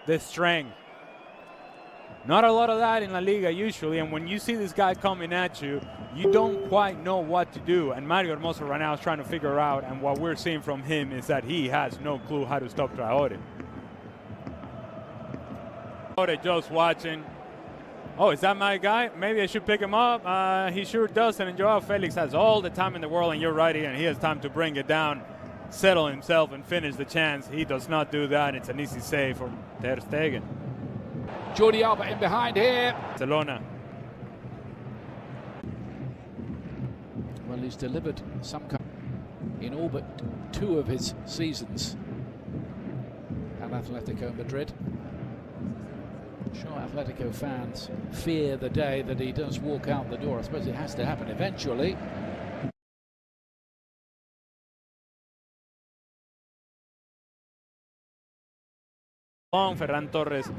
the strength. Not a lot of that in Laliga usually, and when you see this guy coming at you, you don't quite know what to do. And Mario Hermoso right now is trying to figure out, and what we're seeing from him is that he has no clue how to stop Traore. Traore just watching. Oh, is that my guy? Maybe I should pick him up. He sure doesn't, and Joao Felix has all the time in the world, and you're right, and he has time to bring it down, settle himself, and finish the chance. He does not do that. It's an easy save from Ter Stegen. Jordi Alba in behind here. Barcelona. Well, he's delivered some kind in all but 2 of his seasons at Atletico Madrid. I'm sure Atletico fans fear the day that he does walk out the door. I suppose it has to happen eventually. Ferran Torres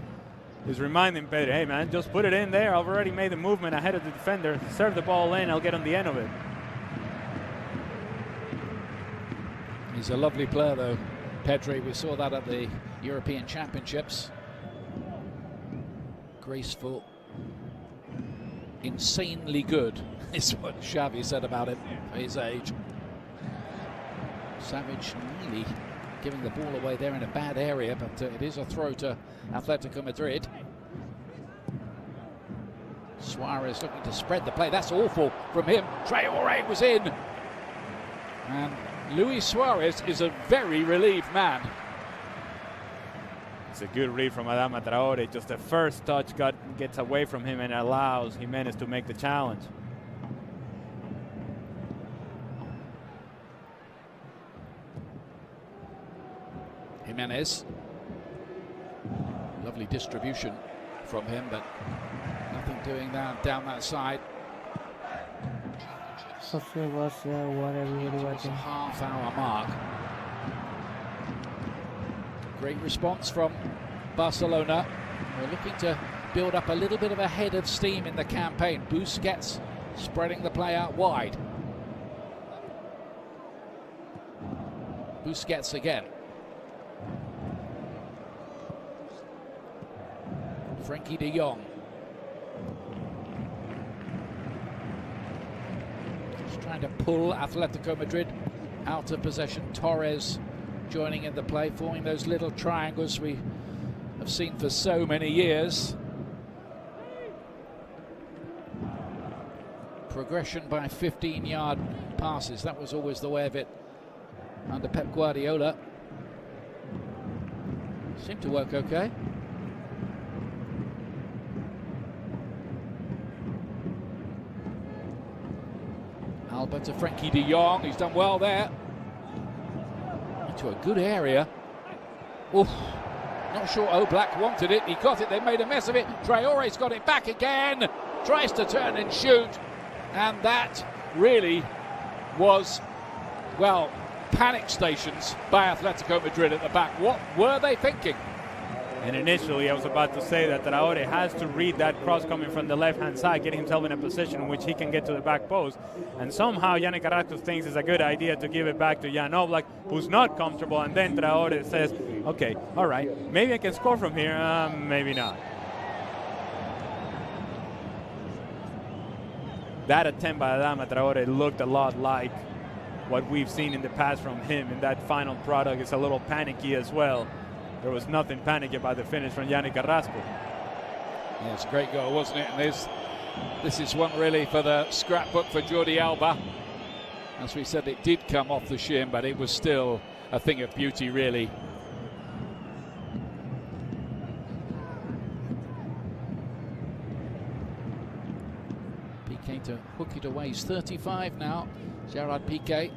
is reminding Pedri, hey man, just put it in there. I've already made the movement ahead of the defender. Serve the ball in, I'll get on the end of it. He's a lovely player though, Pedri. We saw that at the European Championships. Graceful, insanely good is what Xavi said about him for his age. Savage nearly giving the ball away there in a bad area, but it is a throw to Atletico Madrid. Suarez looking to spread the play. That's awful from him. Traore was in. And Luis Suarez is a very relieved man. It's a good read from Adama Traore. Just the first touch gets away from him and allows Jimenez to make the challenge. Jimenez. Lovely distribution from him, but nothing doing that down that side. So it was what everybody watching. Half-hour mark. Great response from Barcelona. We're looking to build up a little bit of a head of steam in the campaign. Busquets spreading the play out wide. Busquets again. Frenkie de Jong. Just trying to pull Atletico Madrid out of possession. Torres joining in the play, forming those little triangles we have seen for so many years. Progression by 15-yard passes. That was always the way of it under Pep Guardiola. Seemed to work okay. Alba to Frenkie de Jong. He's done well there. Into a good area. Oof. Not sure Oblak wanted it. He got it. They made a mess of it. Traore's got it back again. Tries to turn and shoot. And that really was, well, panic stations by Atletico Madrid at the back. What were they thinking? And initially, I was about to say that Traore has to read that cross coming from the left-hand side, get himself in a position in which he can get to the back post. And somehow, Yannick Carrasco thinks it's a good idea to give it back to Jan Oblak, who's not comfortable. And then Traore says, okay, all right, maybe I can score from here, maybe not. That attempt by Adama Traore looked a lot like what we've seen in the past from him, and that final product is a little panicky as well. There was nothing panicky about the finish from Yannick Carrasco. Yeah, it's a great goal, wasn't it? And this is one really for the scrapbook for Jordi Alba. As we said, it did come off the shin, but it was still a thing of beauty, really. Piqué to hook it away. He's 35 now, Gerard Piqué.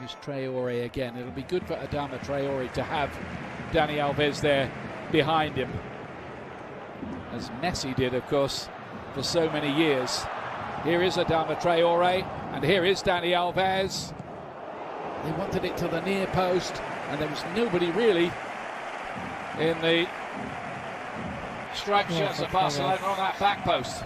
Here's Traore again. It'll be good for Adama Traore to have Dani Alves there behind him, as Messi did, of course, for so many years. Here is Adama Traore, and here is Dani Alves. They wanted it to the near post, and there was nobody really in the striped shirts of Barcelona on that back post.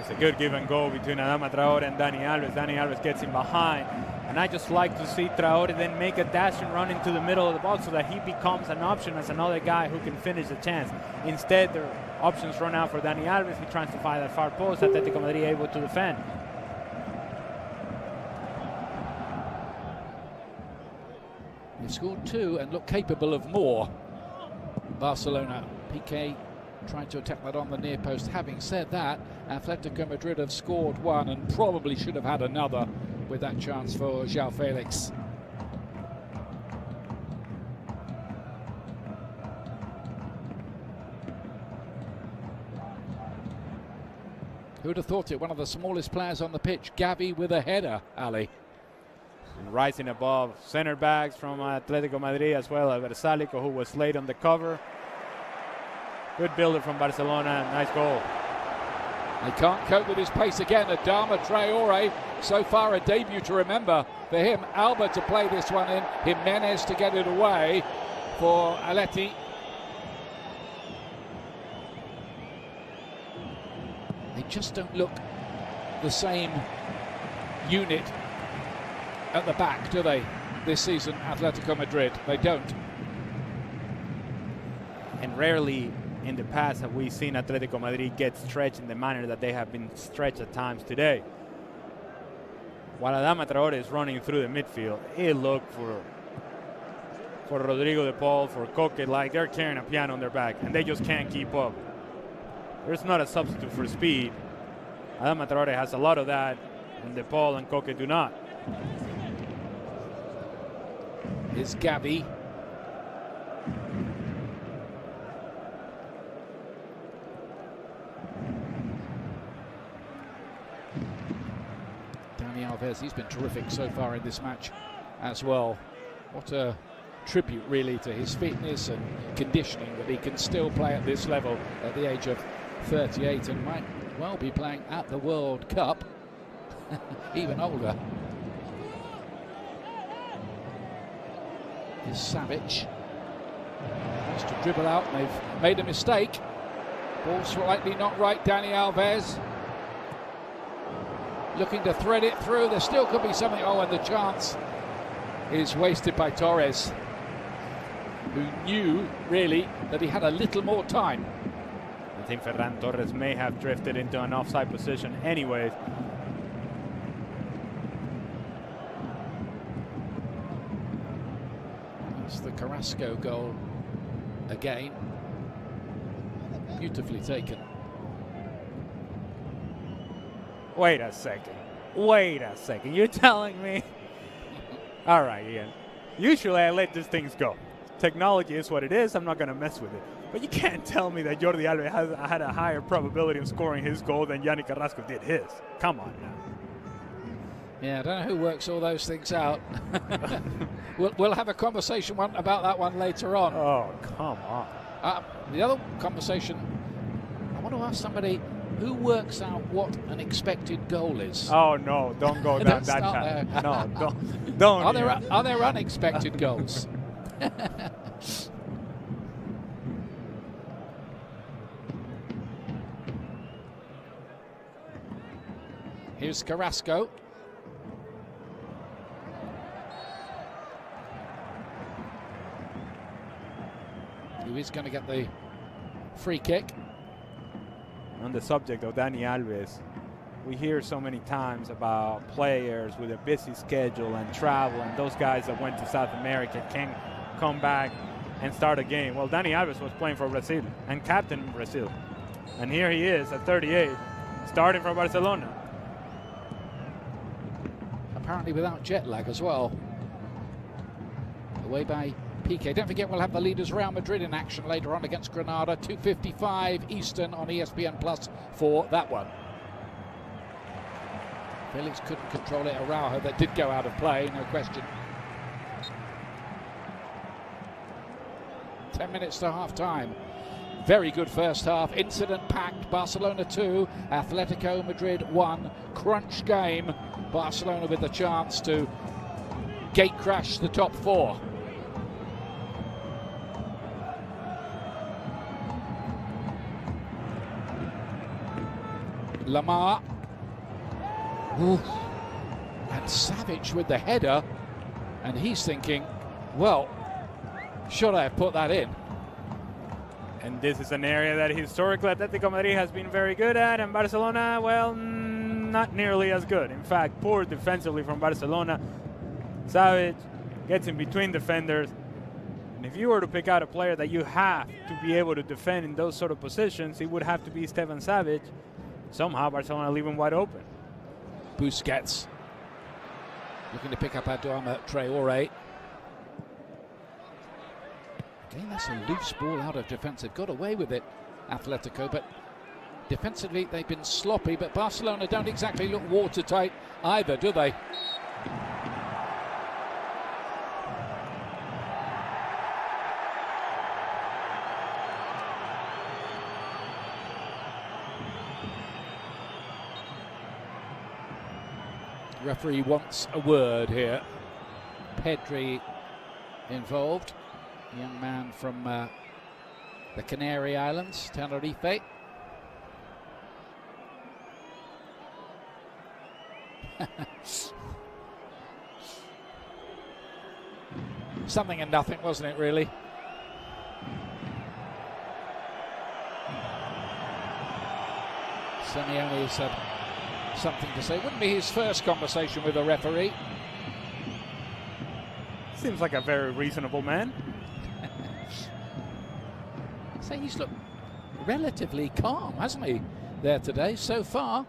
It's a good give and go between Adama Traore and Dani Alves. Dani Alves gets him behind. And I just like to see Traore then make a dash and run into the middle of the box so that he becomes an option as another guy who can finish the chance. Instead, their options run out for Dani Alves. He tries to find that far post. Athletico Madrid able to defend. They scored 2 and look capable of more. Barcelona. Piqué trying to attack that on the near post. Having said that, Atletico Madrid have scored 1 and probably should have had another with that chance for João Felix. Who would have thought it? One of the smallest players on the pitch, Gavi with a header, Ali. Rising above center backs from Athletico Madrid as well as Versalico, who was late on the cover. Good builder from Barcelona, nice goal. They can't cope with his pace again. Adama Traore, so far a debut to remember for him. Alba to play this one in, Jimenez to get it away for Atleti. They just don't look the same unit at the back, do they, this season, Atletico Madrid? They don't. And rarely in the past have we seen Atletico Madrid get stretched in the manner that they have been stretched at times today. While Adama Traore is running through the midfield, it looked for Rodrigo de Paul, for Koke, like they're carrying a piano on their back and they just can't keep up. There's not a substitute for speed. Adama Traore has a lot of that, and De Paul and Koke do not. Here's Gavi. Dani Alves, he's been terrific so far in this match as well. What a tribute really to his fitness and conditioning that he can still play at this level at the age of 38 and might well be playing at the World Cup, even older. Is Savic. Wants to dribble out, and they've made a mistake. Ball slightly not right, Dani Alves. Looking to thread it through, there still could be something. Oh, and the chance is wasted by Torres, who knew, really, that he had a little more time. I think Ferran Torres may have drifted into an offside position anyways. It's the Carrasco goal again. Beautifully taken. Wait a second. Wait a second. You're telling me? All right, Ian. Usually I let these things go. Technology is what it is. I'm not going to mess with it. But you can't tell me that Jordi Alba had a higher probability of scoring his goal than Yannick Carrasco did his. Come on now. Yeah, I don't know who works all those things out. We'll have a conversation about that one later on. Oh, come on. The other conversation, I want to ask somebody who works out what an expected goal is. Oh, no, don't go down that path. No, don't. Are there unexpected goals? Here's Carrasco. Who is going to get the free kick. On the subject of Dani Alves, we hear so many times about players with a busy schedule and travel, and those guys that went to South America can come back and start a game. Well, Dani Alves was playing for Brazil and captain Brazil. And here he is at 38, starting for Barcelona. Apparently without jet lag as well. Away by Piqué. Don't forget we'll have the leaders Real Madrid in action later on against Granada, 2:55 Eastern on ESPN Plus for that one. Felix couldn't control it. Araujo that did go out of play, no question. 10 minutes to half time. Very good first half, incident-packed. Barcelona 2, Atletico Madrid 1. Crunch game. Barcelona with the chance to gate crash the top four. Lamar. Ooh. And Savic with the header. And he's thinking, well, should I have put that in? And this is an area that historically Athletico Madrid has been very good at, and Barcelona, well, not nearly as good. In fact, poor defensively from Barcelona. Savic gets in between defenders. And if you were to pick out a player that you have to be able to defend in those sort of positions, it would have to be Stefan Savic. Somehow Barcelona leave him wide open. Busquets looking to pick up Adama Traore. Again, that's a loose ball out of defence. They've got away with it, Atletico, but defensively they've been sloppy. But Barcelona don't exactly look watertight either, do they? Referee wants a word here. Pedri involved, young man from the Canary Islands, Tenerife. Something and nothing, wasn't it, really? Simeone said something to say. Wouldn't be his first conversation with a referee. Seems like a very reasonable man. So he's looked relatively calm, hasn't he, there today so far?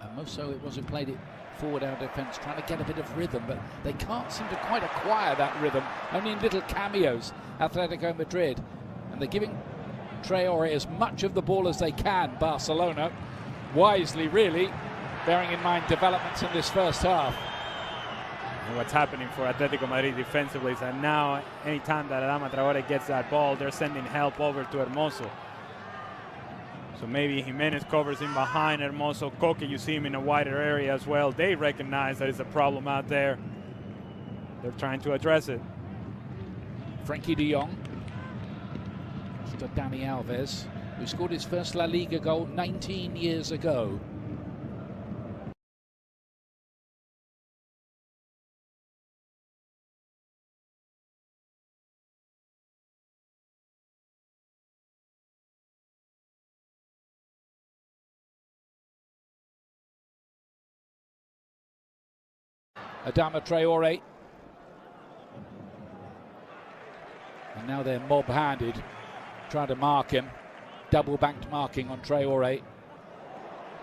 And Mosso, it was who played it forward out of defence, trying to get a bit of rhythm, but they can't seem to quite acquire that rhythm. Only in little cameos, Atletico Madrid. And they're giving Traore as much of the ball as they can, Barcelona. Wisely, really, bearing in mind developments in this first half. And what's happening for Atletico Madrid defensively is that now, anytime that Adama Traore gets that ball, they're sending help over to Hermoso. So maybe Jimenez covers him behind Hermoso. Koke, you see him in a wider area as well. They recognize that it's a problem out there. They're trying to address it. Frankie de Jong. To Dani Alves, who scored his first La Liga goal 19 years ago. Adama Traore. And now they're mob-handed, trying to mark him. Double-banked marking on Traore.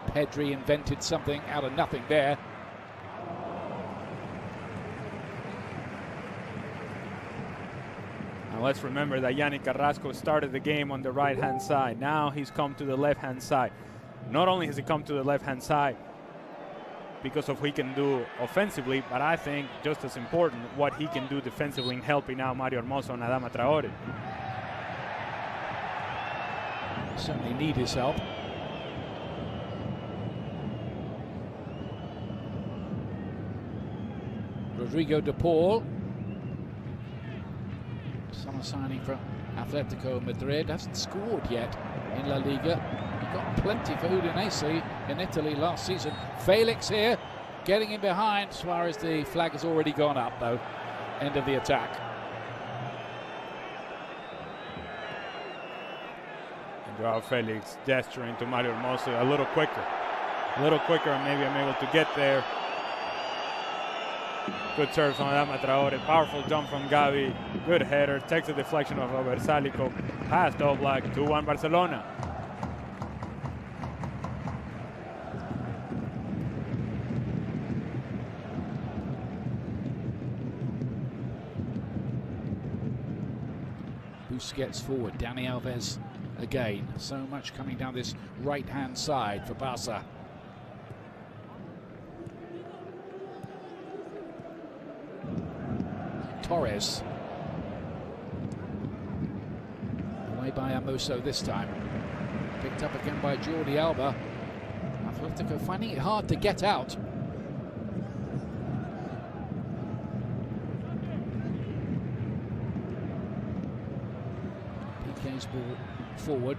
Pedri invented something out of nothing there. And let's remember that Yannick Carrasco started the game on the right-hand side. Now he's come to the left-hand side. Not only has he come to the left-hand side because of what he can do offensively, but I think just as important, what he can do defensively in helping out Mario Hermoso and Adama Traore. Certainly need his help. Rodrigo de Paul, summer signing from Atletico Madrid, hasn't scored yet in La Liga. He got plenty for Udinese in Italy last season. Felix here, getting in behind. Suarez, the flag has already gone up though. End of the attack. Joao Felix gesturing to Mario Hermoso a little quicker, and maybe I'm able to get there. Good serve from Adama Traore, powerful jump from Gavi, good header, takes the deflection of Versalico, past Oblak, 2-1 Barcelona. Busquets forward, Dani Alves again. So much coming down this right-hand side for Barca. Torres. Away by Hermoso this time. Picked up again by Jordi Alba. Atletico finding it hard to get out. PK's ball forward.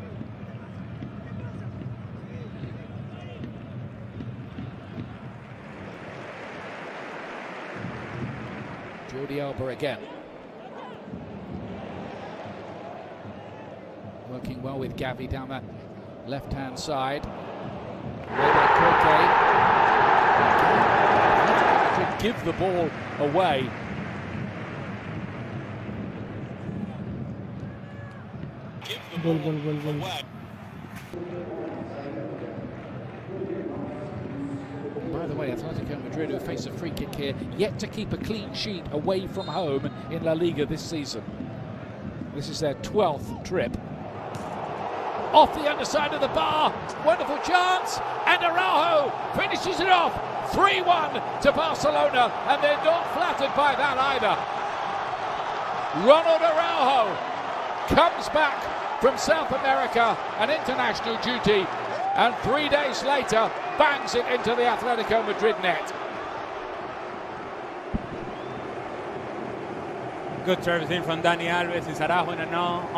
Jordi Alba again. Working well with Gavi down that left-hand side. To give the ball away. Goal. By the way, Athletico Madrid, who face a free kick here, yet to keep a clean sheet away from home in Laliga this season. This is their 12th trip. Off the underside of the bar, wonderful chance, and Araujo finishes it off. 3-1 to Barcelona, and they're not flattered by that either. Ronald Araujo comes back from South America on international duty, and 3 days later bangs it into the Atletico Madrid net. Good service in from Dani Alves. Is Araujo in a no?